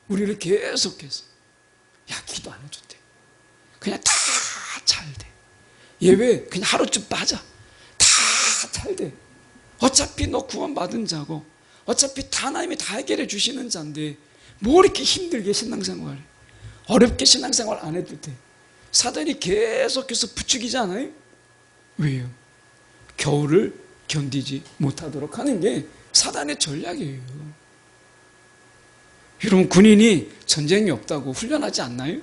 우리를 계속해서 기도 안 해도 돼. 그냥 다 잘 돼. 예외 그냥 하루쯤 빠져. 다 잘 돼. 어차피 너 구원받은 자고 어차피 다 하나님이 다 해결해 주시는 자인데 뭐 이렇게 힘들게 신앙생활 어렵게 신앙생활 안 해도 돼. 사단이 계속해서 부추기지 않아요? 왜요? 겨울을 견디지 못하도록 하는 게 사단의 전략이에요. 여러분, 군인이 전쟁이 없다고 훈련하지 않나요?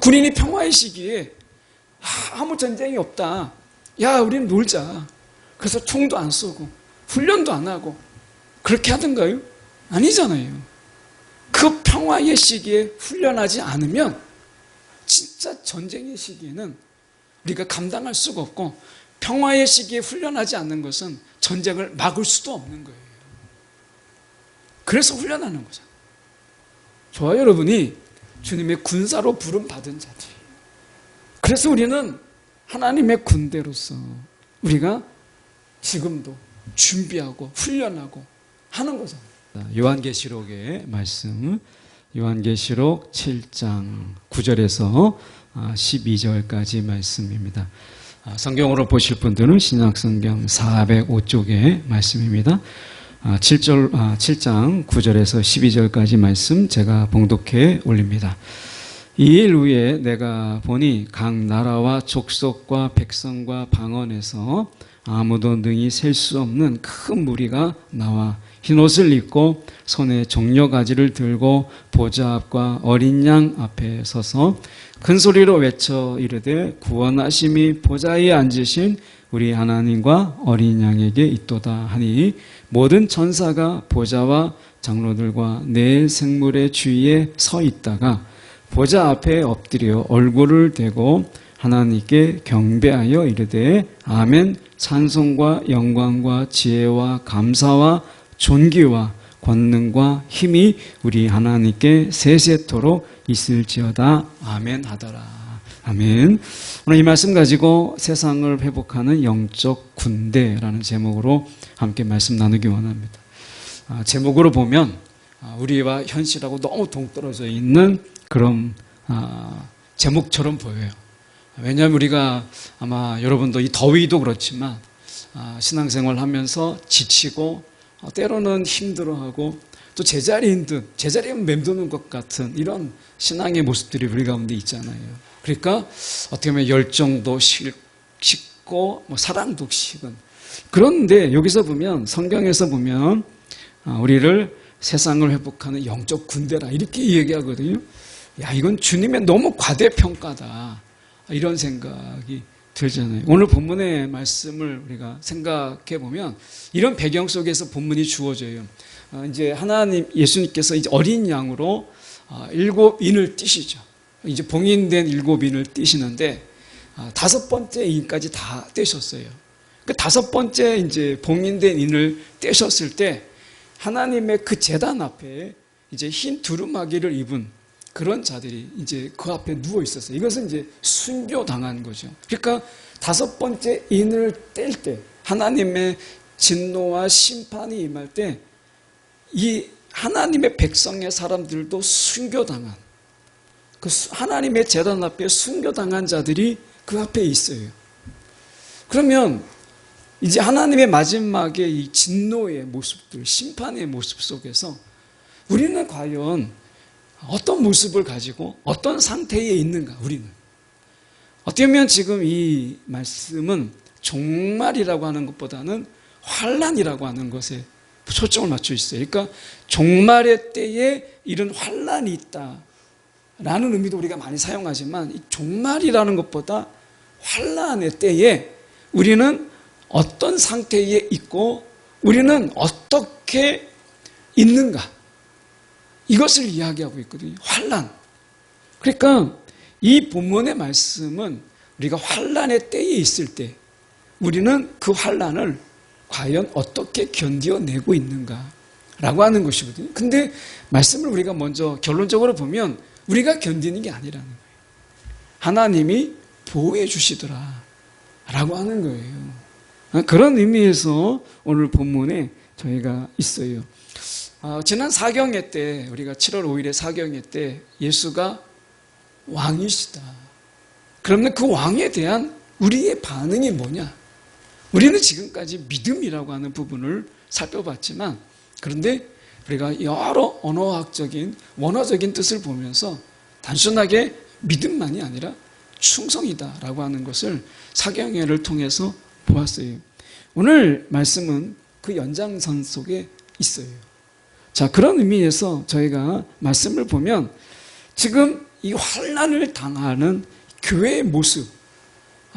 군인이 평화의 시기에 아무 전쟁이 없다. 우리는 놀자. 그래서 총도 안 쏘고 훈련도 안 하고 그렇게 하던가요? 아니잖아요. 그 평화의 시기에 훈련하지 않으면 진짜 전쟁의 시기에는 우리가 감당할 수가 없고, 평화의 시기에 훈련하지 않는 것은 전쟁을 막을 수도 없는 거예요. 그래서 훈련하는 거잖아요. 저와 여러분이 주님의 군사로 부름받은 자들이에요. 그래서 우리는 하나님의 군대로서 우리가 지금도 준비하고 훈련하고 하는 거잖아요. 요한계시록의 말씀, 요한계시록 7장 9절에서 12절까지 말씀입니다. 성경으로 보실 분들은 신약성경 405쪽의 말씀입니다. 7장 9절에서 12절까지 말씀 제가 봉독해 올립니다. 2일 후에 내가 보니 각 나라와 족속과 백성과 방언에서 아무도 능히 셀 수 없는 큰 무리가 나와 흰옷을 입고 손에 종려가지를 들고 보좌 앞과 어린 양 앞에 서서 큰 소리로 외쳐 이르되 구원하심이 보좌에 앉으신 우리 하나님과 어린 양에게 있도다 하니, 모든 천사가 보좌와 장로들과 네 생물의 주위에 서 있다가 보좌 앞에 엎드려 얼굴을 대고 하나님께 경배하여 이르되 아멘. 찬송과 영광과 지혜와 감사와 존귀와 권능과 힘이 우리 하나님께 세세토록 있을지어다. 아멘 하더라. 아멘. 오늘 이 말씀 가지고 세상을 회복하는 영적 군대라는 제목으로 함께 말씀 나누기 원합니다. 제목으로 보면 우리와 현실하고 너무 동떨어져 있는 그런 제목처럼 보여요. 왜냐하면 우리가 아마 여러분도 이 더위도 그렇지만 신앙생활 하면서 지치고 때로는 힘들어하고 또 제자리인 듯, 제자리에 맴도는 것 같은 이런 신앙의 모습들이 우리 가운데 있잖아요. 그러니까 어떻게 보면 열정도 식고 사랑도 식은. 그런데 여기서 보면, 성경에서 보면 우리를 세상을 회복하는 영적 군대라 이렇게 얘기하거든요. 이건 주님의 너무 과대평가다, 이런 생각이 들잖아요. 오늘 본문의 말씀을 우리가 생각해 보면 이런 배경 속에서 본문이 주어져요. 이제 하나님, 예수님께서 이제 어린 양으로 7인을 띠시죠. 이제 봉인된 7인을 띠시는데 5번째 인까지 다 떼셨어요. 그 5번째 이제 봉인된 인을 떼셨을 때 하나님의 그 제단 앞에 이제 흰 두루마기를 입은 그런 자들이 이제 그 앞에 누워 있었어요. 이것은 이제 순교당한 거죠. 그러니까 5번째 인을 뗄 때, 하나님의 진노와 심판이 임할 때 이 하나님의 백성의 사람들도 순교당한, 그 하나님의 제단 앞에 순교당한 자들이 그 앞에 있어요. 그러면 이제 하나님의 마지막에 이 진노의 모습들, 심판의 모습 속에서 우리는 과연 어떤 모습을 가지고 어떤 상태에 있는가? 우리는 어떻게 보면 지금 이 말씀은 종말이라고 하는 것보다는 환난이라고 하는 것에 초점을 맞춰 있어요. 그러니까 종말의 때에 이런 환난이 있다라는 의미도 우리가 많이 사용하지만, 이 종말이라는 것보다 환난의 때에 우리는 어떤 상태에 있고 우리는 어떻게 있는가, 이것을 이야기하고 있거든요. 환난. 그러니까 이 본문의 말씀은 우리가 환난의 때에 있을 때 우리는 그 환난을 과연 어떻게 견뎌내고 있는가라고 하는 것이거든요. 근데 말씀을 우리가 먼저 결론적으로 보면 우리가 견디는 게 아니라는 거예요. 하나님이 보호해 주시더라 라고 하는 거예요. 그런 의미에서 오늘 본문에 저희가 있어요. 지난 사경회 때, 우리가 7월 5일에 사경회 때 예수가 왕이시다. 그러면 그 왕에 대한 우리의 반응이 뭐냐? 우리는 지금까지 믿음이라고 하는 부분을 살펴봤지만, 그런데 우리가 여러 언어학적인, 원어적인 뜻을 보면서 단순하게 믿음만이 아니라 충성이다라고 하는 것을 사경회를 통해서 보았어요. 오늘 말씀은 그 연장선 속에 있어요. 자, 그런 의미에서 저희가 말씀을 보면 지금 이 환난을 당하는 교회의 모습,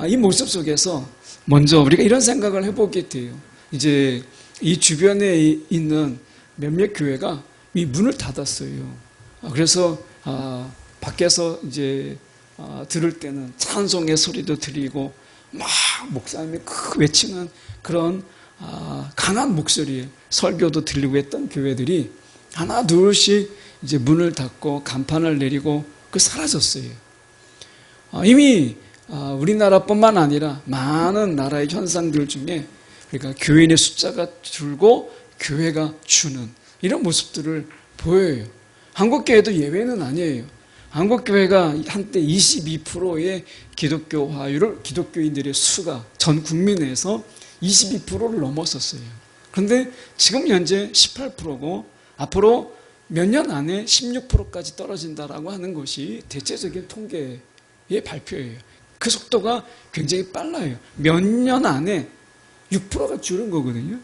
이 모습 속에서 먼저 우리가 이런 생각을 해보게 돼요. 이제 이 주변에 있는 몇몇 교회가 이 문을 닫았어요. 그래서 밖에서 이제 들을 때는 찬송의 소리도 들리고 막 목사님이 외치는 그런 강한 목소리에 설교도 들리고 했던 교회들이 하나 둘씩 이제 문을 닫고 간판을 내리고 사라졌어요. 이미 우리나라뿐만 아니라 많은 나라의 현상들 중에 우리가 교인의 숫자가 줄고 교회가 주는 이런 모습들을 보여요. 한국교회도 예외는 아니에요. 한국교회가 한때 22%의 기독교화율을, 기독교인들의 수가 전 국민에서 22%를 넘었었어요. 그런데 지금 현재 18%고 앞으로 몇 년 안에 16%까지 떨어진다라고 하는 것이 대체적인 통계의 발표예요. 그 속도가 굉장히 빨라요. 몇 년 안에 6%가 줄은 거거든요.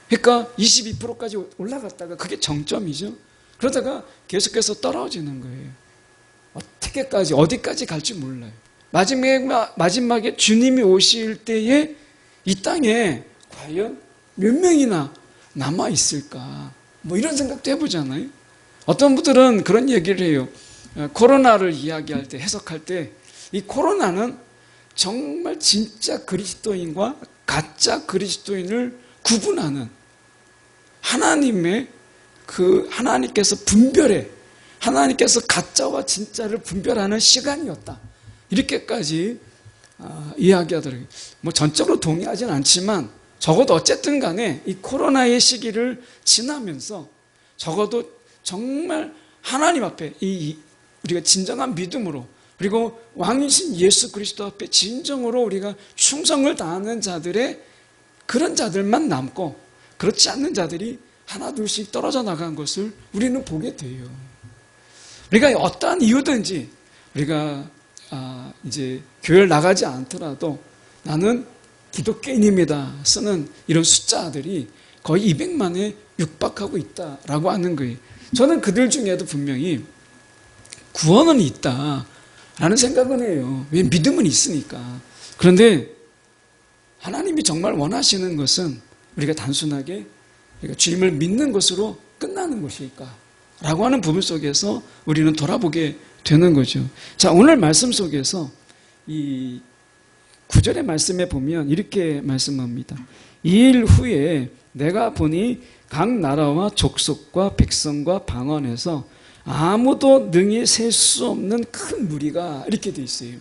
그러니까 22%까지 올라갔다가 그게 정점이죠. 그러다가 계속해서 떨어지는 거예요. 어디까지 갈지 몰라요. 마지막에 주님이 오실 때에 이 땅에 과연 몇 명이나 남아있을까? 뭐 이런 생각도 해보잖아요. 어떤 분들은 그런 얘기를 해요. 코로나를 이야기할 때, 해석할 때, 이 코로나는 정말 진짜 그리스도인과 가짜 그리스도인을 구분하는 하나님의 하나님께서 하나님께서 가짜와 진짜를 분별하는 시간이었다. 이렇게까지 이야기하더라고요. 뭐 전적으로 동의하진 않지만 적어도 어쨌든 간에 이 코로나의 시기를 지나면서 적어도 정말 하나님 앞에 우리가 진정한 믿음으로 그리고 왕이신 예수 그리스도 앞에 진정으로 우리가 충성을 다하는 자들의 그런 자들만 남고 그렇지 않는 자들이 하나 둘씩 떨어져 나간 것을 우리는 보게 돼요. 우리가 어떠한 이유든지 우리가 이제 교회를 나가지 않더라도 나는 기독교인입니다 쓰는 이런 숫자들이 거의 200만에 육박하고 있다라고 하는 거예요. 저는 그들 중에도 분명히 구원은 있다라는 생각은 해요. 왜? 믿음은 있으니까. 그런데 하나님이 정말 원하시는 것은 우리가 단순하게 우리가 주님을 믿는 것으로 끝나는 것일까? 라고 하는 부분 속에서 우리는 돌아보게 되는 거죠. 자, 오늘 말씀 속에서 이 9절의 말씀에 보면 이렇게 말씀합니다. 이 일 후에 내가 보니 각 나라와 족속과 백성과 방언에서 아무도 능히 셀 수 없는 큰 무리가 이렇게 돼 있어요.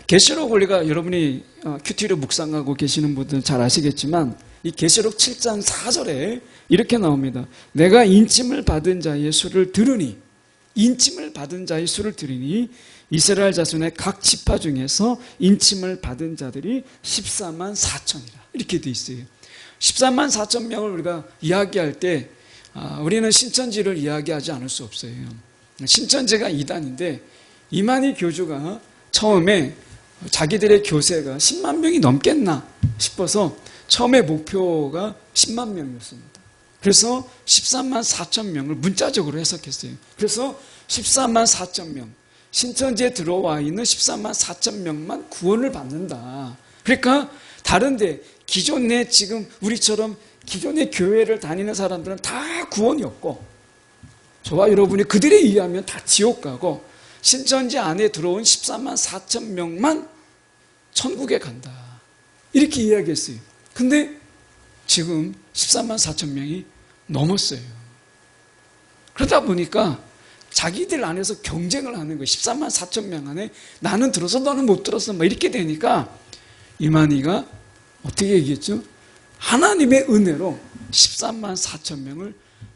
계시록 우리가 여러분이 큐티로 묵상하고 계시는 분들 잘 아시겠지만 이 계시록 7장 4절에 이렇게 나옵니다. 내가 인침을 받은 자의 수를 들으니 이스라엘 자손의 각 지파 중에서 인침을 받은 자들이 14만 4천이라 이렇게 돼 있어요. 14만 4천 명을 우리가 이야기할 때 우리는 신천지를 이야기하지 않을 수 없어요. 신천지가 이단인데 이만희 교주가 처음에 자기들의 교세가 10만 명이 넘겠나 싶어서 처음에 목표가 10만 명이었습니다. 그래서 13만 4천 명을 문자적으로 해석했어요. 그래서 14만 4천 명, 신천지에 들어와 있는 14만 4천 명만 구원을 받는다. 그러니까 다른데 기존에 지금 우리처럼 기존의 교회를 다니는 사람들은 다 구원이 없고 저와 여러분이 그들에 의하면 다 지옥 가고 신천지 안에 들어온 14만 4천 명만 천국에 간다. 이렇게 이야기했어요. 근데 지금 14만 4천 명이 넘었어요. 그러다 보니까 자기들 안에서 경쟁을 하는 거예요. 14만 4천 명 안에 나는 들어서 너는 못 들었어. 막 이렇게 되니까 이만희가 어떻게 얘기했죠? 하나님의 은혜로 13만 4천 명을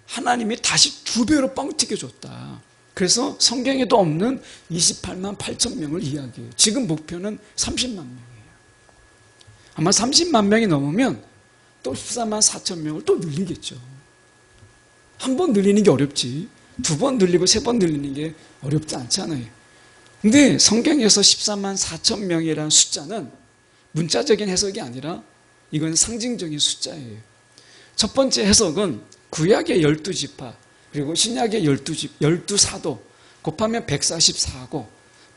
하나님이 다시 2배로 뻥튀겨줬다. 그래서 성경에도 없는 28만 8천 명을 이야기해요. 지금 목표는 30만 명이에요. 아마 30만 명이 넘으면 또 14만 4천 명을 또 늘리겠죠. 한 번 늘리는 게 어렵지 2번 늘리고 3번 늘리는 게 어렵지 않잖아요. 근데 성경에서 14만 4천 명이라는 숫자는 문자적인 해석이 아니라 이건 상징적인 숫자예요. 첫 번째 해석은 구약의 12지파 그리고 신약의 12사도 곱하면 144고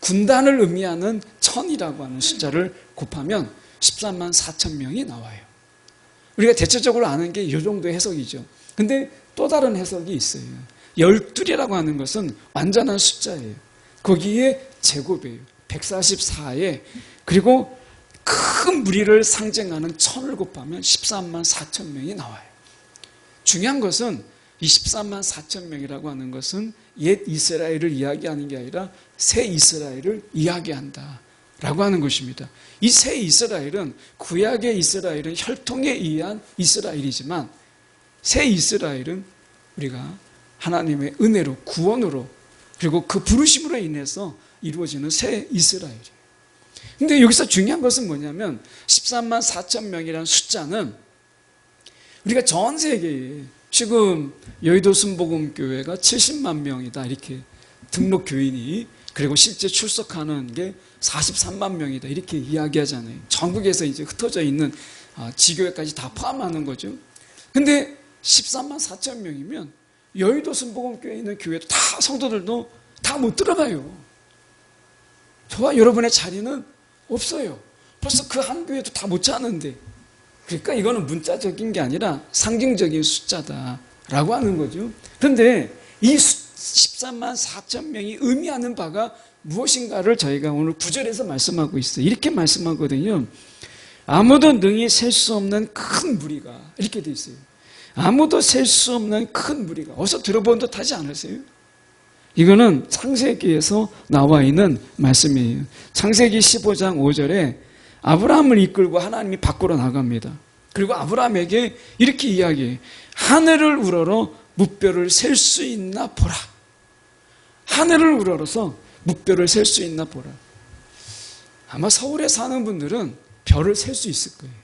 군단을 의미하는 1000이라고 하는 숫자를 곱하면 14만 4천 명이 나와요. 우리가 대체적으로 아는 게 이 정도의 해석이죠. 근데 또 다른 해석이 있어요. 12이라고 하는 것은 완전한 숫자예요. 거기에 제곱이에요. 144에 그리고 큰 무리를 상징하는 1000을 곱하면 13만 4천 명이 나와요. 중요한 것은 이 14만 4천 명이라고 하는 것은 옛 이스라엘을 이야기하는 게 아니라 새 이스라엘을 이야기한다 라고 하는 것입니다. 이 새 이스라엘은 구약의 이스라엘은 혈통에 의한 이스라엘이지만 새 이스라엘은 우리가 하나님의 은혜로 구원으로 그리고 그 부르심으로 인해서 이루어지는 새 이스라엘이에요. 근데 여기서 중요한 것은 뭐냐면 13만 4천 명이라는 숫자는 우리가 전 세계에 지금 여의도 순복음교회가 70만 명이다 이렇게 등록 교인이 그리고 실제 출석하는 게 43만 명이다 이렇게 이야기하잖아요. 전국에서 이제 흩어져 있는 지교회까지 다 포함하는 거죠. 근데 13만 4천 명이면 여의도 순복음교회에 있는 교회도 다 성도들도 다 못 들어가요. 저와 여러분의 자리는 없어요. 벌써 그 한 교회도 다 못 차는데 그러니까 이거는 문자적인 게 아니라 상징적인 숫자다라고 하는 거죠. 그런데 이 13만 4천 명이 의미하는 바가 무엇인가를 저희가 오늘 9절에서 말씀하고 있어요. 이렇게 말씀하거든요. 아무도 능히 셀 수 없는 큰 무리가 이렇게 돼 있어요. 아무도 셀 수 없는 큰 무리가 어디서 들어본 듯 하지 않으세요? 이거는 창세기에서 나와 있는 말씀이에요. 창세기 15장 5절에 아브라함을 이끌고 하나님이 밖으로 나갑니다. 그리고 아브라함에게 이렇게 이야기해요. 하늘을 우러러 뭇별을 셀 수 있나 보라. 하늘을 우러러서 뭇별을 셀 수 있나 보라. 아마 서울에 사는 분들은 별을 셀 수 있을 거예요.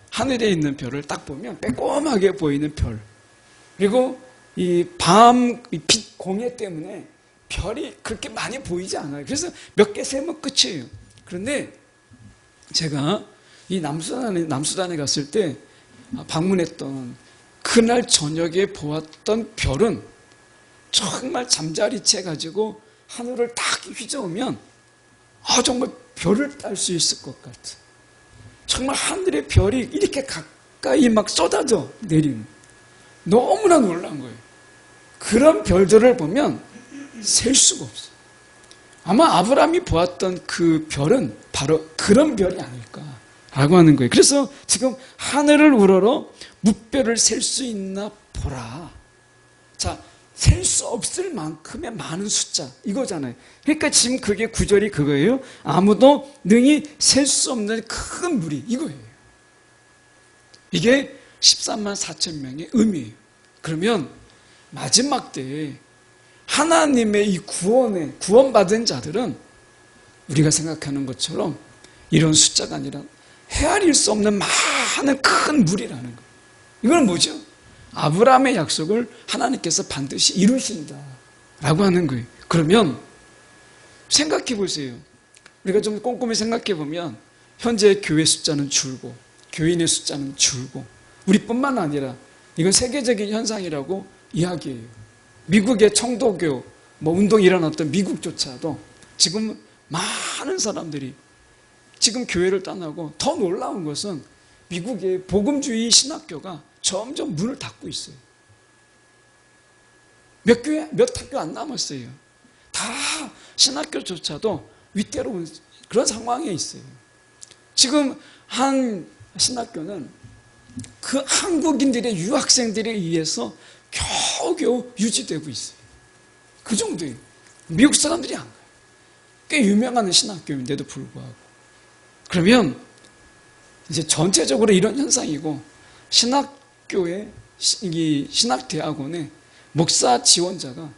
하늘에 있는 별을 딱 보면 빼꼼하게 보이는 별. 그리고 이 밤 빛 공해 때문에 별이 그렇게 많이 보이지 않아요. 그래서 몇 개 세면 끝이에요. 그런데 제가 이 남수단에 갔을 때 방문했던 그날 저녁에 보았던 별은 정말 잠자리채 가지고 하늘을 딱 휘저으면 정말 별을 딸 수 있을 것 같아. 정말 하늘의 별이 이렇게 가까이 막 쏟아져 내리는 너무나 놀란 거예요. 그런 별들을 보면 셀 수가 없어요. 아마 아브라함이 보았던 그 별은 바로 그런 별이 아닐까라고 하는 거예요. 그래서 지금 하늘을 우러러 뭇별을 셀 수 있나 보라. 자, 셀 수 없을 만큼의 많은 숫자 이거잖아요. 그러니까 지금 그게 구절이 그거예요. 아무도 능히 셀 수 없는 큰 무리 이거예요. 이게 13만 4천 명의 의미예요. 그러면 마지막 때에 하나님의 이 구원받은 자들은 우리가 생각하는 것처럼 이런 숫자가 아니라 헤아릴 수 없는 많은 큰 무리라는 거예요. 이건 뭐죠? 아브라함의 약속을 하나님께서 반드시 이루신다라고 하는 거예요. 그러면 생각해 보세요. 우리가 좀 꼼꼼히 생각해 보면 현재 교회 숫자는 줄고 교인의 숫자는 줄고 우리뿐만 아니라 이건 세계적인 현상이라고 이야기해요. 미국의 청도교 운동이 일어났던 미국조차도 지금 많은 사람들이 지금 교회를 떠나고 더 놀라운 것은 미국의 복음주의 신학교가 점점 문을 닫고 있어요. 몇 학교 안 남았어요. 다 신학교조차도 위태로운 그런 상황에 있어요. 지금 한 신학교는 그 한국인들의 유학생들에 의해서 겨우겨우 유지되고 있어요. 그 정도예요. 미국 사람들이 안 가요. 꽤 유명한 신학교인데도 불구하고. 그러면 이제 전체적으로 이런 현상이고 신학교 학교에 이 신학대학원에 목사 지원자가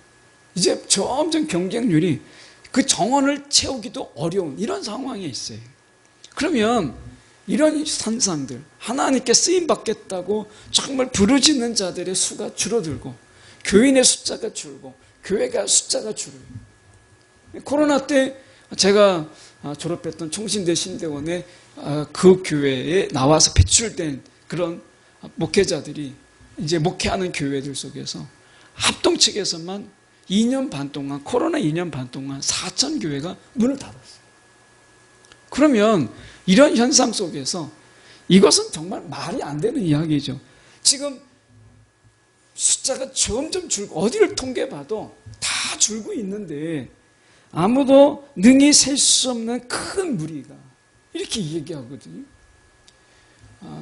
이제 점점 경쟁률이 그 정원을 채우기도 어려운 이런 상황에 있어요. 그러면 이런 현상들, 하나님께 쓰임받겠다고 정말 부르짖는 자들의 수가 줄어들고 교인의 숫자가 줄고 교회가 숫자가 줄어요. 코로나 때 제가 졸업했던 총신대 신대원에 그 교회에 나와서 배출된 그런 목회자들이 이제 목회하는 교회들 속에서 합동 측에서만 2년 반 동안, 코로나 2년 반 동안 4천 교회가 문을 닫았어요. 그러면 이런 현상 속에서 이것은 정말 말이 안 되는 이야기죠. 지금 숫자가 점점 줄고 어디를 통계봐도 다 줄고 있는데 아무도 능히 셀 수 없는 큰 무리가 이렇게 얘기하거든요.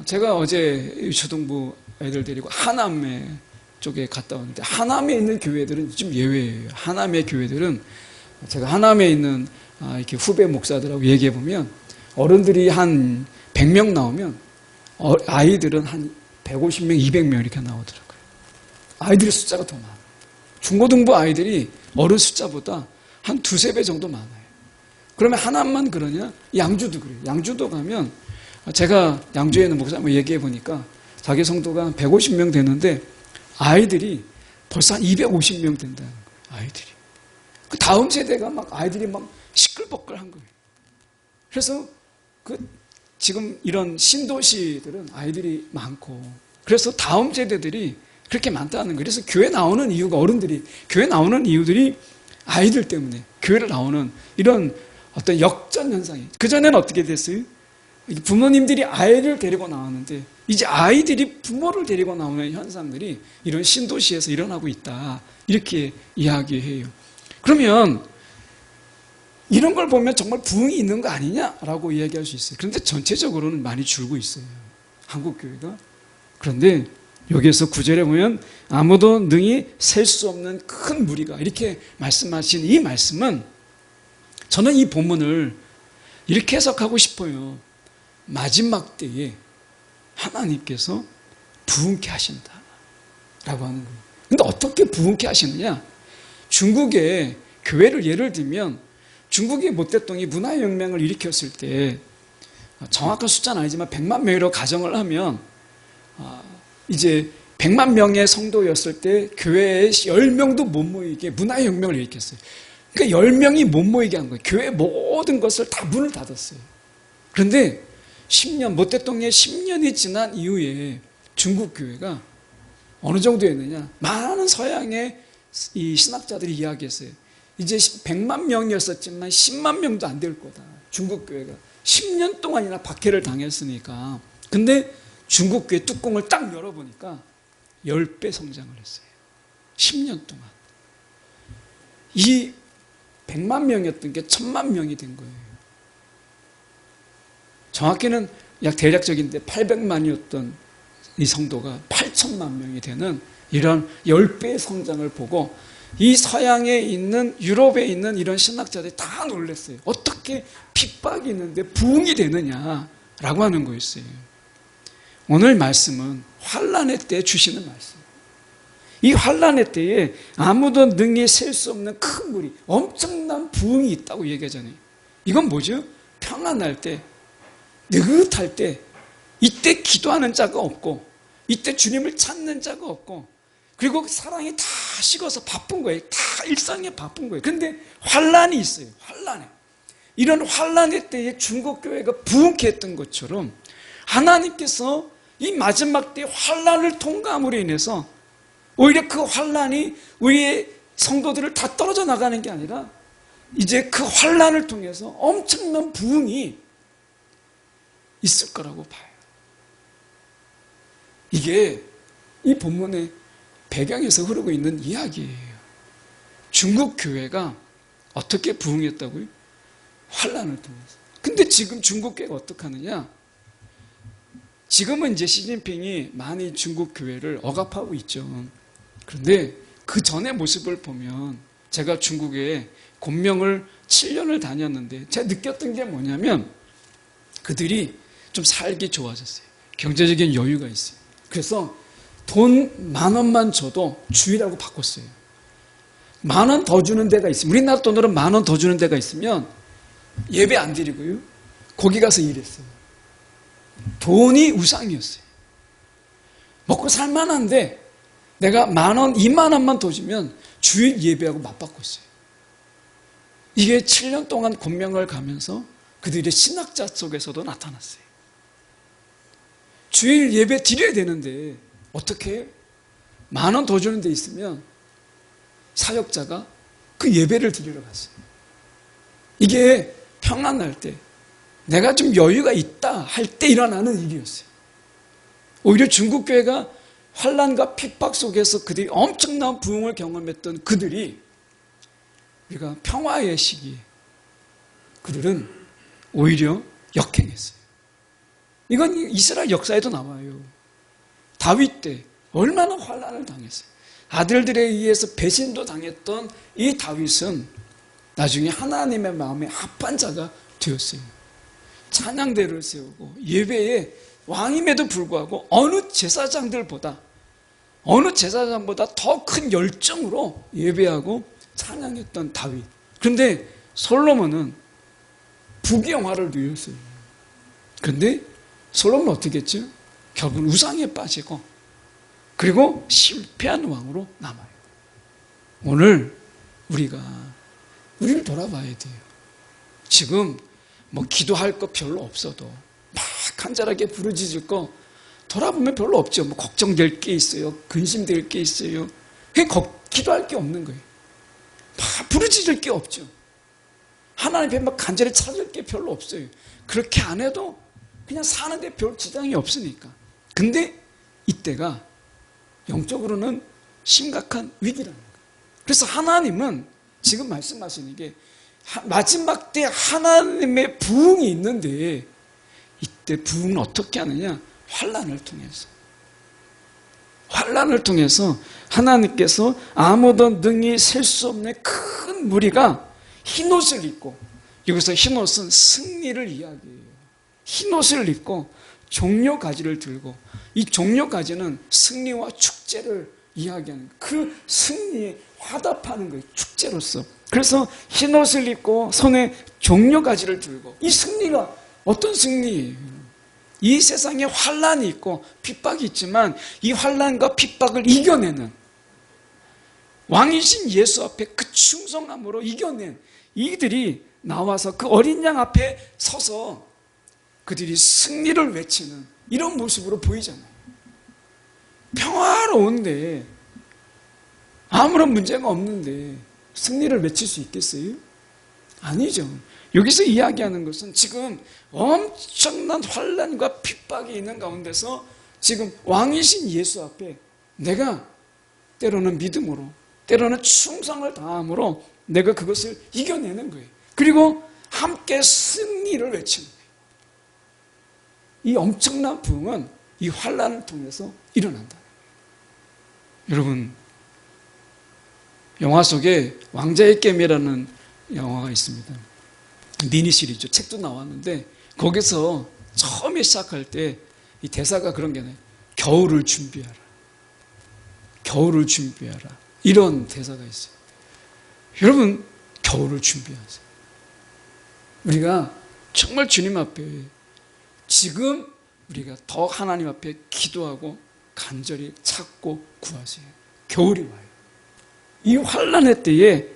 제가 어제 초등부 애들 데리고 하남에 쪽에 갔다 왔는데 하남에 있는 교회들은 좀 예외예요. 하남의 교회들은 제가 하남에 있는 이렇게 후배 목사들하고 얘기해 보면 어른들이 한 100명 나오면 아이들은 한 150명, 200명 이렇게 나오더라고요. 아이들의 숫자가 더 많아요. 중고등부 아이들이 어른 숫자보다 한 두세 배 정도 많아요. 그러면 하남만 그러냐? 양주도 그래요. 양주도 가면 제가 양주에 있는 목사님 얘기해 보니까 자기 성도가 한 150명 되는데 아이들이 벌써 한 250명 된다는 거예요. 아이들이. 그 다음 세대가 막 아이들이 막 시끌벅글한 거예요. 그래서 지금 이런 신도시들은 아이들이 많고 그래서 다음 세대들이 그렇게 많다는 거예요. 그래서 교회 나오는 이유가 어른들이 교회 나오는 이유들이 아이들 때문에 교회를 나오는 이런 어떤 역전 현상이 그전에는 어떻게 됐어요? 부모님들이 아이를 데리고 나왔는데 이제 아이들이 부모를 데리고 나오는 현상들이 이런 신도시에서 일어나고 있다 이렇게 이야기해요. 그러면 이런 걸 보면 정말 부흥이 있는 거 아니냐라고 이야기할 수 있어요. 그런데 전체적으로는 많이 줄고 있어요. 한국교회가. 그런데 여기에서 9절에 보면 아무도 능히 셀 수 없는 큰 무리가 이렇게 말씀하신 이 말씀은 저는 이 본문을 이렇게 해석하고 싶어요. 마지막 때에 하나님께서 부흥케 하신다라고 하는 거예요. 근데 어떻게 부흥케 하시느냐? 중국의 교회를 예를 들면 중국의 모택동이 문화혁명을 일으켰을 때 정확한 숫자는 아니지만 100만 명으로 가정을 하면 이제 100만 명의 성도였을 때 교회에 10명도 못 모이게 문화혁명을 일으켰어요. 그러니까 10명이 못 모이게 한 거예요. 교회 모든 것을 다 문을 닫았어요. 그런데 10년, 모택동의 10년이 지난 이후에 중국 교회가 어느 정도였느냐? 많은 서양의 이 신학자들이 이야기했어요. 이제 100만 명이었었지만 10만 명도 안 될 거다. 중국 교회가 10년 동안이나 박해를 당했으니까. 근데 중국 교회 뚜껑을 딱 열어보니까 10배 성장을 했어요. 10년 동안. 이 100만 명이었던 게 1000만 명이 된 거예요. 정확히는 약 대략적인데 800만이었던 이 성도가 8천만 명이 되는 이런 10배의 성장을 보고 이 서양에 있는 유럽에 있는 이런 신학자들이 다 놀랐어요. 어떻게 핍박이 있는데 부흥이 되느냐라고 하는 거였어요. 오늘 말씀은 환난의 때에 주시는 말씀. 이 환난의 때에 아무도 능히 셀 수 없는 큰 무리, 엄청난 부흥이 있다고 얘기하잖아요. 이건 뭐죠? 평안할 때, 느긋할 때, 이때 기도하는 자가 없고 이때 주님을 찾는 자가 없고 그리고 사랑이 다 식어서 바쁜 거예요. 다 일상에 바쁜 거예요. 그런데 환난이 있어요. 환난에. 이런 환난의 때에 중국 교회가 부흥케 했던 것처럼 하나님께서 이 마지막 때 환난을 통과함으로 인해서 오히려 그 환난이 우리의 성도들을 다 떨어져 나가는 게 아니라 이제 그 환난을 통해서 엄청난 부흥이 있을 거라고 봐요. 이게 이 본문의 배경에서 흐르고 있는 이야기예요. 중국 교회가 어떻게 부흥했다고요? 환난을 통해서. 근데 지금 중국 교회가 어떻게 하느냐? 지금은 이제 시진핑이 많이 중국 교회를 억압하고 있죠. 그런데 그 전의 모습을 보면 제가 중국에 곤명을 7년을 다녔는데 제가 느꼈던 게 뭐냐면 그들이 좀 살기 좋아졌어요. 경제적인 여유가 있어요. 그래서 돈 10,000원만 줘도 주일하고 바꿨어요. 10,000원 더 주는 데가 있으면, 우리나라 돈으로 10,000원 더 주는 데가 있으면 예배 안 드리고요, 거기 가서 일했어요. 돈이 우상이었어요. 먹고 살만한데 내가 10,000원, 20,000원만 더 주면 주일 예배하고 맞바꿨어요. 이게 7년 동안 권명을 가면서 그들의 신학자 속에서도 나타났어요. 주일 예배 드려야 되는데 어떻게 해요? 10,000원 더 주는 데 있으면 사역자가 그 예배를 드리러 갔어요. 이게 평안할 때, 내가 좀 여유가 있다 할 때 일어나는 일이었어요. 오히려 중국 교회가 환난과 핍박 속에서 그들이 엄청난 부흥을 경험했던 그들이, 우리가 평화의 시기에 그들은 오히려 역행했어요. 이건 이스라엘 역사에도 나와요. 다윗 때 얼마나 환난을 당했어요. 아들들에 의해서 배신도 당했던 이 다윗은 나중에 하나님의 마음에 합한 자가 되었어요. 찬양대를 세우고 예배에 왕임에도 불구하고 어느 제사장보다 더 큰 열정으로 예배하고 찬양했던 다윗. 그런데 솔로몬은 부귀영화를 누렸어요. 그런데 솔로몬은 어떻게 했죠? 결국은 우상에 빠지고 그리고 실패한 왕으로 남아요. 오늘 우리를 돌아봐야 돼요. 지금 뭐 기도할 거 별로 없어도 막 간절하게 부르짖을 거 돌아보면 별로 없죠. 뭐 걱정될 게 있어요. 근심될 게 있어요. 그냥 기도할 게 없는 거예요. 막 부르짖을 게 없죠. 하나님 앞에 막 간절히 찾을 게 별로 없어요. 그렇게 안 해도 그냥 사는데 별 지장이 없으니까. 근데 이때가 영적으로는 심각한 위기라는 거예요. 그래서 하나님은 지금 말씀하시는 게 마지막 때 하나님의 부흥이 있는데, 이때 부흥은 어떻게 하느냐? 환난을 통해서 하나님께서 아무도 능히 셀 수 없는 큰 무리가 흰옷을 입고, 여기서 흰옷은 승리를 이야기해요. 흰옷을 입고 종려가지를 들고, 이 종려가지는 승리와 축제를 이야기하는 거예요. 그 승리에 화답하는 거예요. 축제로서. 그래서 흰옷을 입고 손에 종려가지를 들고, 이 승리가 어떤 승리예요? 이 세상에 환난이 있고 핍박이 있지만 이 환난과 핍박을 이겨내는, 왕이신 예수 앞에 그 충성함으로 이겨낸 이들이 나와서 그 어린 양 앞에 서서 그들이 승리를 외치는 이런 모습으로 보이잖아요. 평화로운데, 아무런 문제가 없는데 승리를 외칠 수 있겠어요? 아니죠. 여기서 이야기하는 것은 지금 엄청난 환난과 핍박이 있는 가운데서 지금 왕이신 예수 앞에 내가 때로는 믿음으로, 때로는 충성을 다함으로 내가 그것을 이겨내는 거예요. 그리고 함께 승리를 외치는 거예요. 이 엄청난 부흥은 이 환난을 통해서 일어난다. 여러분, 영화 속에 왕자의 게임이라는 영화가 있습니다. 미니 시리즈, 책도 나왔는데 거기서 처음에 시작할 때 이 대사가 그런 게 아니에요. 겨울을 준비하라. 겨울을 준비하라. 이런 대사가 있어요. 여러분, 겨울을 준비하세요. 우리가 정말 주님 앞에 지금 우리가 더 하나님 앞에 기도하고 간절히 찾고 구하세요. 겨울이 와요. 이 환난의 때에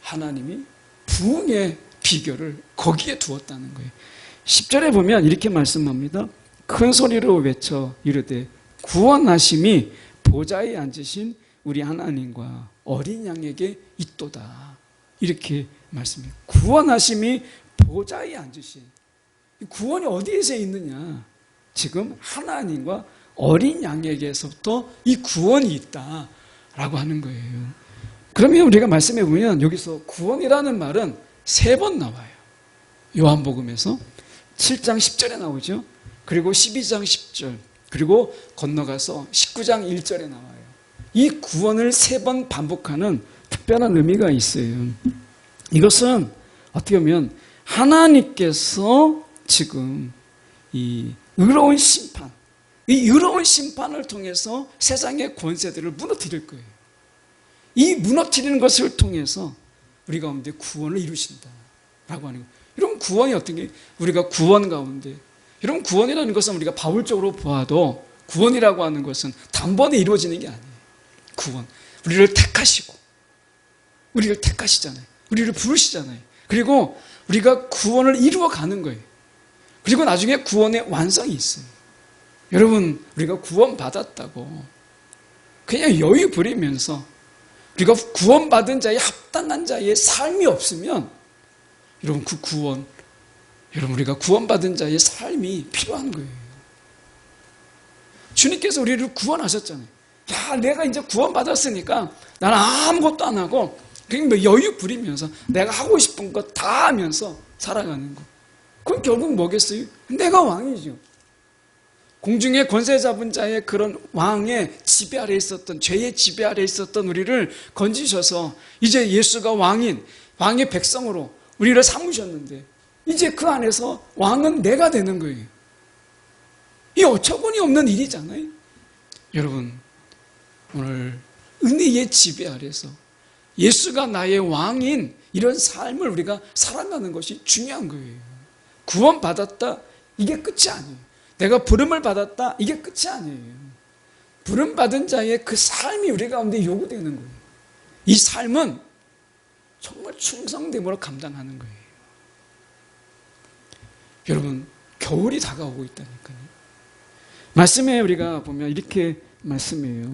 하나님이 부흥의 비결을 거기에 두었다는 거예요. 10절에 보면 이렇게 말씀합니다. 큰 소리로 외쳐 이르되 구원하심이 보좌에 앉으신 우리 하나님과 어린 양에게 있도다. 이렇게 말씀해요. 구원하심이 보좌에 앉으신, 구원이 어디에서 있느냐? 지금 하나님과 어린 양에게서부터 이 구원이 있다라고 하는 거예요. 그러면 우리가 말씀해 보면 여기서 구원이라는 말은 3번 나와요. 요한복음에서 7장 10절에 나오죠. 그리고 12장 10절, 그리고 건너가서 19장 1절에 나와요. 이 구원을 3번 반복하는 특별한 의미가 있어요. 이것은 어떻게 보면 하나님께서 지금 이 의로운 심판, 이 의로운 심판을 통해서 세상의 권세들을 무너뜨릴 거예요. 이 무너뜨리는 것을 통해서 우리 가운데 구원을 이루신다라고 하는 거예요. 이런 구원이 어떤 게 우리가 구원 가운데 이런 구원이라는 것은 우리가 바울적으로 보아도 구원이라고 하는 것은 단번에 이루어지는 게 아니에요. 구원. 우리를 택하시고 우리를 택하시잖아요. 우리를 부르시잖아요. 그리고 우리가 구원을 이루어가는 거예요. 그리고 나중에 구원의 완성이 있어요. 여러분, 우리가 구원받았다고 그냥 여유 부리면서 우리가 구원받은 자의 합당한 자의 삶이 없으면 여러분 그 구원, 여러분 우리가 구원받은 자의 삶이 필요한 거예요. 주님께서 우리를 구원하셨잖아요. 야, 내가 이제 구원받았으니까 나는 아무것도 안 하고 그냥 뭐 여유 부리면서 내가 하고 싶은 거 다 하면서 살아가는 거. 그건 결국 뭐겠어요? 내가 왕이죠. 공중의 권세 잡은 자의 그런 왕의 지배 아래 있었던, 죄의 지배 아래 있었던 우리를 건지셔서 이제 예수가 왕인, 왕의 백성으로 우리를 삼으셨는데 이제 그 안에서 왕은 내가 되는 거예요. 이 어처구니 없는 일이잖아요. 여러분, 오늘 은혜의 지배 아래서 예수가 나의 왕인 이런 삶을 우리가 살아가는 것이 중요한 거예요. 구원받았다, 이게 끝이 아니에요. 내가 부름을 받았다, 이게 끝이 아니에요. 부름받은 자의 그 삶이 우리 가운데 요구되는 거예요. 이 삶은 정말 충성됨으로 감당하는 거예요. 여러분, 겨울이 다가오고 있다니까요. 말씀에 우리가 보면 이렇게 말씀해요.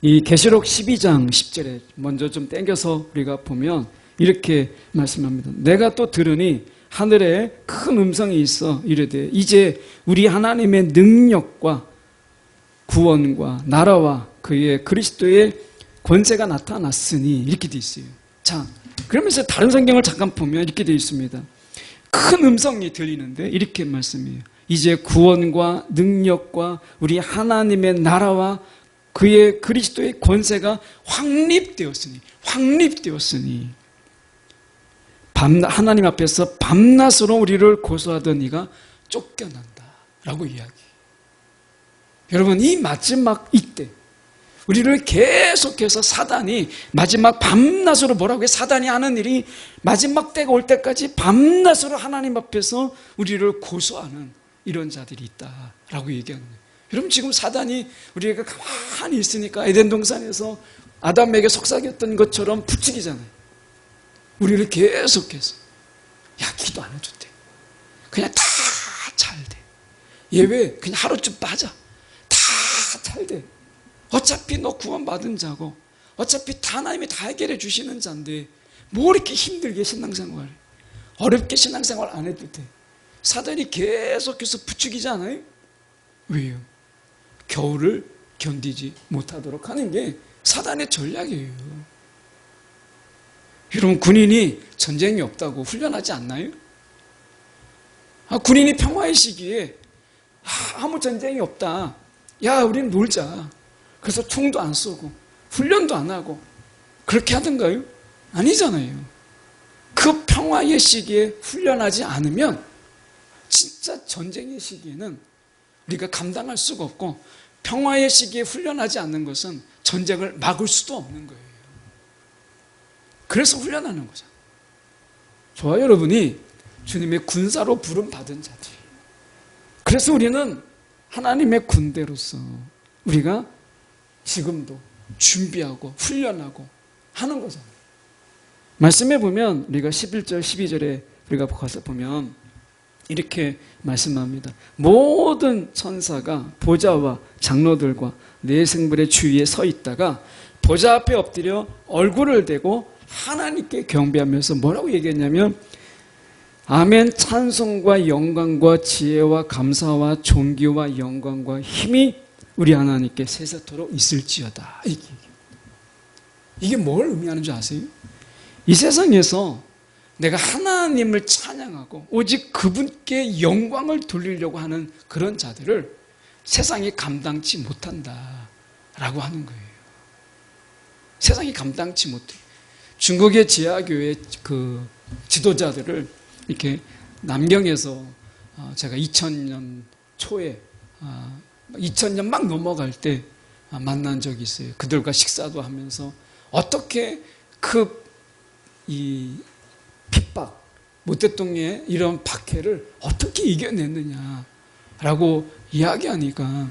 이 계시록 12장 10절에 먼저 좀 땡겨서 우리가 보면 이렇게 말씀합니다. 내가 또 들으니 하늘에 큰 음성이 있어 이르되 이제 우리 하나님의 능력과 구원과 나라와 그의 그리스도의 권세가 나타났으니 이렇게 돼 있어요. 자, 그러면서 다른 성경을 잠깐 보면 이렇게 돼 있습니다. 큰 음성이 들리는데 이렇게 말씀해요. 이제 구원과 능력과 우리 하나님의 나라와 그의 그리스도의 권세가 확립되었으니 하나님 앞에서 밤낮으로 우리를 고소하던 이가 쫓겨난다 라고 이야기해요. 여러분, 이 마지막 이때 우리를 계속해서 사단이 마지막 밤낮으로 뭐라고 해? 사단이 하는 일이 마지막 때가 올 때까지 밤낮으로 하나님 앞에서 우리를 고소하는 이런 자들이 있다라고 얘기하는 거예요. 여러분, 지금 사단이 우리가 가만히 있으니까 에덴 동산에서 아담에게 속삭였던 것처럼 부추기잖아요. 우리를 계속해서 야, 기도 안 해도 돼. 그냥 다 잘 돼. 예외 그냥 하루쯤 빠져. 다 잘 돼. 어차피 너 구원받은 자고 어차피 다 하나님이 다 해결해 주시는 자인데 뭐 이렇게 힘들게 신앙생활 어렵게 신앙생활 안 해도 돼. 사단이 계속해서 부추기잖아요. 왜요? 겨울을 견디지 못하도록 하는 게 사단의 전략이에요. 여러분, 군인이 전쟁이 없다고 훈련하지 않나요? 군인이 평화의 시기에 아무 전쟁이 없다. 야, 우린 놀자. 그래서 총도 안 쏘고 훈련도 안 하고 그렇게 하던가요? 아니잖아요. 그 평화의 시기에 훈련하지 않으면 진짜 전쟁의 시기에는 우리가 감당할 수가 없고 평화의 시기에 훈련하지 않는 것은 전쟁을 막을 수도 없는 거예요. 그래서 훈련하는 거죠. 저와 여러분이 주님의 군사로 부름받은 자들. 그래서 우리는 하나님의 군대로서 우리가 지금도 준비하고 훈련하고 하는 거잖아요. 말씀해 보면 우리가 11절 12절에 우리가 가서 보면 이렇게 말씀합니다. 모든 천사가 보좌와 장로들과 네 생물의 주위에 서 있다가 보좌 앞에 엎드려 얼굴을 대고 하나님께 경배하면서 뭐라고 얘기했냐면 아멘, 찬송과 영광과 지혜와 감사와 존귀와 영광과 힘이 우리 하나님께 세세토록 있을지어다. 이게 뭘 의미하는 줄 아세요? 이 세상에서 내가 하나님을 찬양하고 오직 그분께 영광을 돌리려고 하는 그런 자들을 세상이 감당치 못한다라고 하는 거예요. 세상이 감당치 못해. 중국의 지하교회 그 지도자들을 이렇게 남경에서 제가 2000년 초에 2000년 막 넘어갈 때 만난 적이 있어요. 그들과 식사도 하면서 어떻게 이 핍박, 모태똥의 이런 박해를 어떻게 이겨냈느냐라고 이야기하니까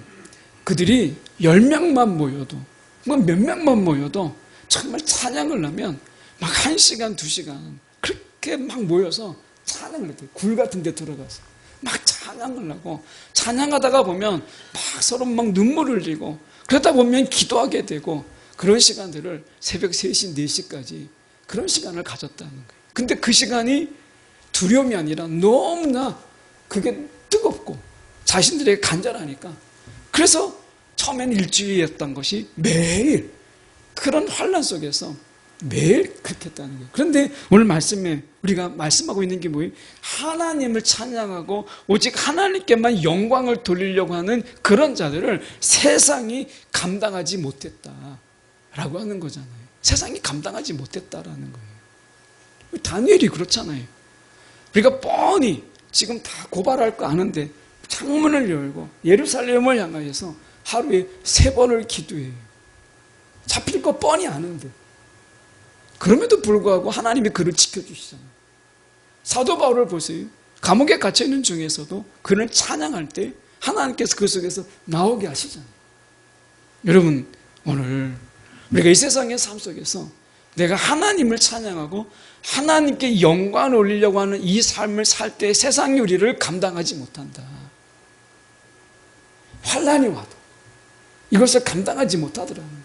그들이 10명만 모여도, 뭐 몇 명만 모여도 정말 찬양을 하면 막 1시간, 2시간 그렇게 막 모여서 찬양을 했대요. 굴 같은 데 들어가서 막 찬양을 하고, 찬양하다가 보면 막 서로 막 눈물을 흘리고, 그러다 보면 기도하게 되고, 그런 시간들을 새벽 3시, 4시까지 그런 시간을 가졌다는 거예요. 근데 그 시간이 두려움이 아니라 너무나 그게 뜨겁고 자신들에게 간절하니까, 그래서 처음에는 일주일이었던 것이 매일 그런 환난 속에서 매일 그렇게 했다는 거예요. 그런데 오늘 말씀에 우리가 말씀하고 있는 게 뭐예요? 하나님을 찬양하고 오직 하나님께만 영광을 돌리려고 하는 그런 자들을 세상이 감당하지 못했다라고 하는 거잖아요. 세상이 감당하지 못했다라는 거예요. 다니엘이 그렇잖아요. 우리가 뻔히 지금 다 고발할 거 아는데 창문을 열고 예루살렘을 향하여서 하루에 3번을 기도해요. 잡힐 거 뻔히 아는데, 그럼에도 불구하고 하나님이 그를 지켜주시잖아요. 사도 바울을 보세요. 감옥에 갇혀있는 중에서도 그를 찬양할 때 하나님께서 그 속에서 나오게 하시잖아요. 여러분, 오늘 우리가 이 세상의 삶 속에서 내가 하나님을 찬양하고 하나님께 영광을 올리려고 하는 이 삶을 살 때 세상이 우리를 감당하지 못한다. 환난이 와도 이것을 감당하지 못하더라는 거예요.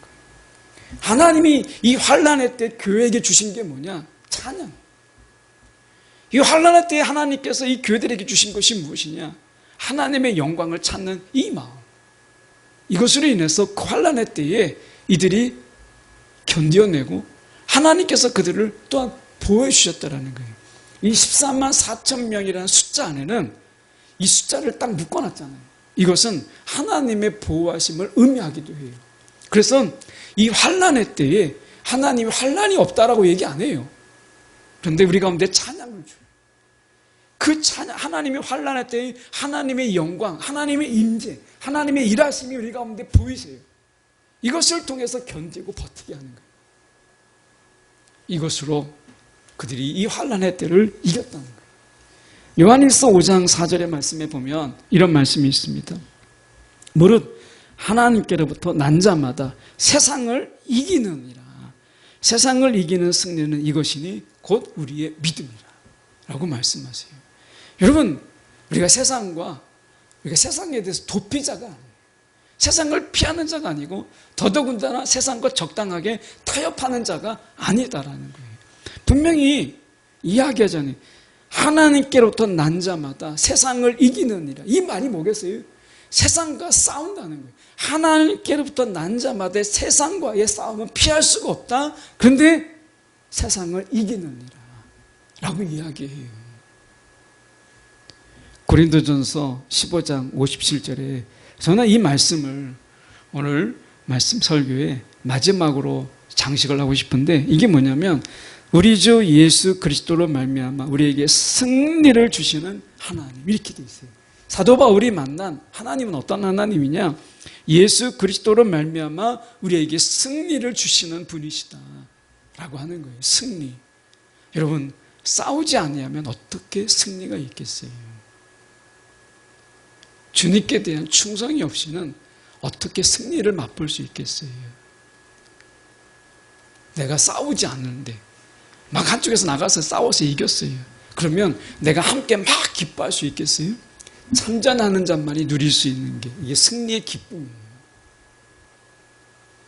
하나님이 이 환난의 때 교회에게 주신 게 뭐냐? 찬양. 이 환난의 때 하나님께서 이 교회들에게 주신 것이 무엇이냐? 하나님의 영광을 찾는 이 마음. 이것으로 인해서 그 환난의 때에 이들이 견뎌내고 하나님께서 그들을 또한 보호해 주셨다는 거예요. 이 13만 4천 명이라는 숫자 안에는 이 숫자를 딱 묶어놨잖아요. 이것은 하나님의 보호하심을 의미하기도 해요. 그래서 이 환난의 때에 하나님이 환난이 없다라고 얘기 안 해요. 그런데 우리 가운데 찬양을 줘요. 그 찬양, 하나님의 환난의 때에 하나님의 영광, 하나님의 임재, 하나님의 일하심이 우리 가운데 보이세요. 이것을 통해서 견디고 버티게 하는 거예요. 이것으로 그들이 이 환난의 때를 이겼다는 거예요. 요한일서 5장 4절의 말씀에 보면 이런 말씀이 있습니다. 무릇 하나님께로부터 난 자마다 세상을 이기느니라. 세상을 이기는 승리는 이것이니 곧 우리의 믿음이라 라고 말씀하세요. 여러분, 우리가 세상에 대해서 도피자가 아니에요. 세상을 피하는 자가 아니고 더더군다나 세상과 적당하게 타협하는 자가 아니다라는 거예요. 분명히 이야기하잖아요. 하나님께로부터 난 자마다 세상을 이기느니라. 이 말이 뭐겠어요? 세상과 싸운다는 거예요. 하나님께로부터 난 자마다 세상과의 싸움은 피할 수가 없다. 그런데 세상을 이기느니라 라고 이야기해요. 고린도전서 15장 57절에 저는 이 말씀을 오늘 말씀 설교의 마지막으로 장식을 하고 싶은데, 이게 뭐냐면 우리 주 예수 그리스도로 말미암아 우리에게 승리를 주시는 하나님, 이렇게 돼 있어요. 사도 바울이 만난 하나님은 어떤 하나님이냐? 예수 그리스도로 말미암아 우리에게 승리를 주시는 분이시다 라고 하는 거예요. 승리. 여러분, 싸우지 아니하면 어떻게 승리가 있겠어요? 주님께 대한 충성이 없이는 어떻게 승리를 맛볼 수 있겠어요? 내가 싸우지 않는데 막 한쪽에서 나가서 싸워서 이겼어요. 그러면 내가 함께 막 기뻐할 수 있겠어요? 참전하는 자만이 누릴 수 있는 게 이게 승리의 기쁨이에요.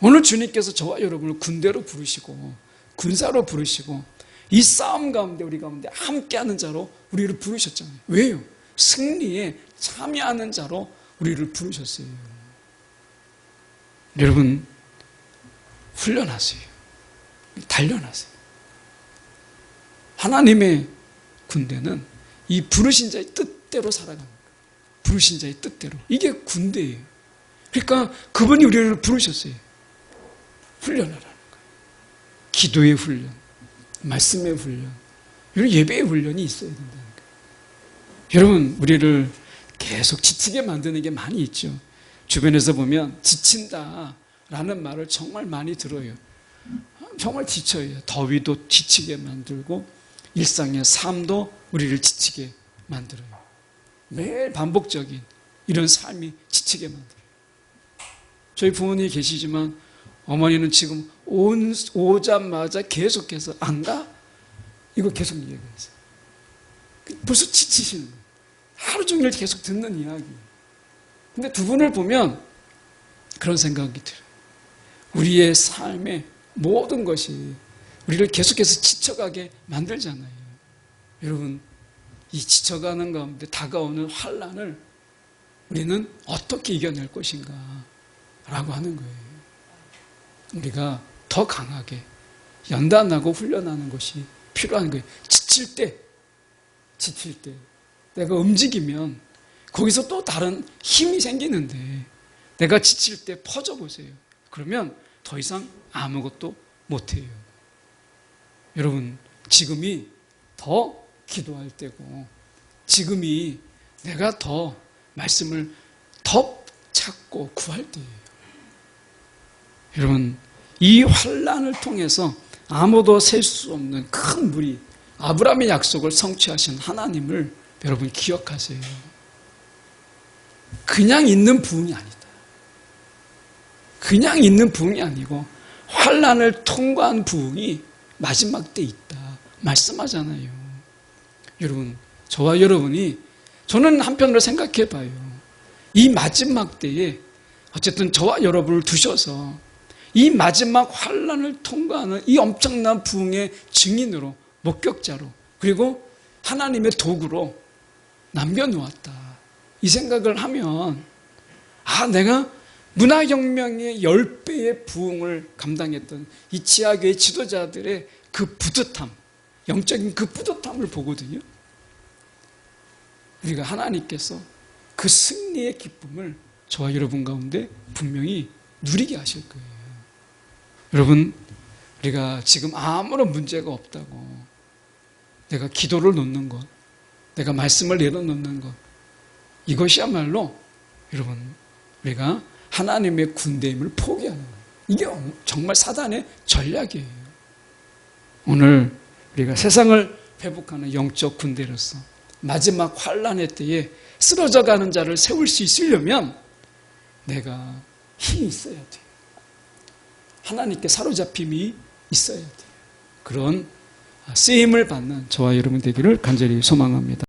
오늘 주님께서 저와 여러분을 군대로 부르시고 군사로 부르시고 이 싸움 가운데 우리 가운데 함께하는 자로 우리를 부르셨잖아요. 왜요? 승리에 참여하는 자로 우리를 부르셨어요. 여러분, 훈련하세요. 단련하세요. 하나님의 군대는 이 부르신 자의 뜻대로 살아가는 거예요. 부르신 자의 뜻대로. 이게 군대예요. 그러니까 그분이 우리를 부르셨어요. 훈련하라는 거예요. 기도의 훈련, 말씀의 훈련, 이런 예배의 훈련이 있어야 된다는 거예요. 여러분, 우리를 계속 지치게 만드는 게 많이 있죠. 주변에서 보면 지친다라는 말을 정말 많이 들어요. 정말 지쳐요. 더위도 지치게 만들고 일상의 삶도 우리를 지치게 만들어요. 매일 반복적인 이런 삶이 지치게 만들어요. 저희 부모님이 계시지만 어머니는 지금 오자마자 계속해서 안 가? 이거 계속 얘기했어요. 벌써 지치시는 거예요. 하루 종일 계속 듣는 이야기. 근데 두 분을 보면 그런 생각이 들어요. 우리의 삶의 모든 것이 우리를 계속해서 지쳐가게 만들잖아요. 여러분, 이 지쳐가는 가운데 다가오는 환난을 우리는 어떻게 이겨낼 것인가 라고 하는 거예요. 우리가 더 강하게 연단하고 훈련하는 것이 필요한 거예요. 지칠 때 내가 움직이면 거기서 또 다른 힘이 생기는데 내가 지칠 때 퍼져보세요. 그러면 더 이상 아무것도 못해요. 여러분, 지금이 더 기도할 때고 지금이 내가 더 말씀을 더 찾고 구할 때예요. 여러분, 이 환난을 통해서 아무도 셀 수 없는 큰 무리, 아브라함의 약속을 성취하신 하나님을 여러분 기억하세요. 그냥 있는 부흥이 아니다. 그냥 있는 부흥이 아니고 환난을 통과한 부흥이 마지막 때 있다 말씀하잖아요. 여러분, 저와 여러분이, 저는 한편으로 생각해 봐요. 이 마지막 때에 어쨌든 저와 여러분을 두셔서 이 마지막 환난을 통과하는 이 엄청난 부흥의 증인으로, 목격자로, 그리고 하나님의 도구로 남겨놓았다. 이 생각을 하면 내가 문화혁명의 10배의 부흥을 감당했던 이 지하교회 지도자들의 그 뿌듯함, 영적인 그 뿌듯함을 보거든요. 우리가 하나님께서 그 승리의 기쁨을 저와 여러분 가운데 분명히 누리게 하실 거예요. 여러분, 우리가 지금 아무런 문제가 없다고 내가 기도를 놓는 것, 내가 말씀을 내려놓는 것, 이것이야말로 여러분, 우리가 하나님의 군대임을 포기하는 거예요. 이게 정말 사단의 전략이에요. 오늘 우리가 세상을 회복하는 영적 군대로서 마지막 환난의 때에 쓰러져가는 자를 세울 수 있으려면 내가 힘이 있어야 돼요. 하나님께 사로잡힘이 있어야 돼요. 그런 쓰임을 받는 저와 여러분 되기를 간절히 소망합니다.